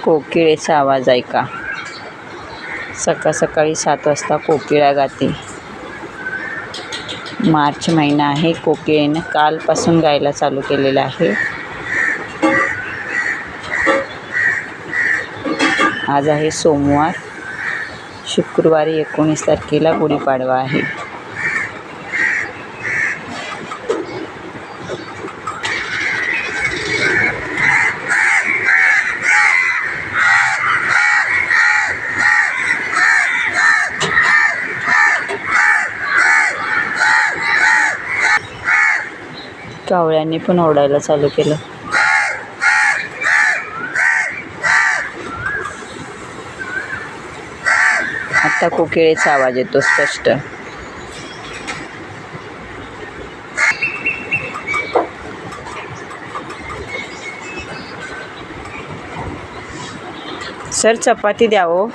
कोकिळेचा आवाज ऐका. सकाळ सकाळी 7 वाजता कोकिळा गाते. मार्च महिना आहे. कोकिळेनं कालपासून गायला चालू केलेलं आहे. आज आहे सोमवार. शुक्रवारी 19 तारखेला गुढीपाडवा आहे. कावळ्यांनी पण ओरडायला चालू केलं. आता कोकिळेचा आवाज येतो स्पष्ट. सर चपाती द्या ओ.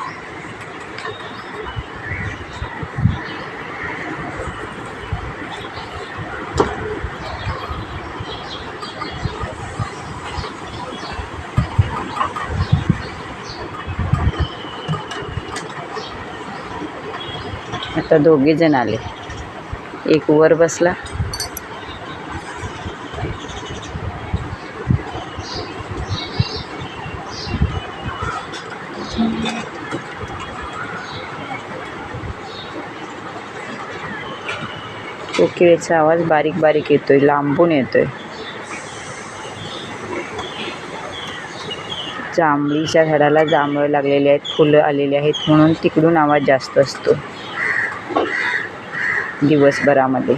आता 2 जण आले. एक वर बसला. कोकिळेचा आवाज बारीक बारीक येतोय, लांबून येतोय. जांभळीच्या झाडाला जांभळं लागलेले आहेत, फुलं आलेली आहेत, म्हणून तिकडून आवाज जास्त असतो दिवसभरामध्ये.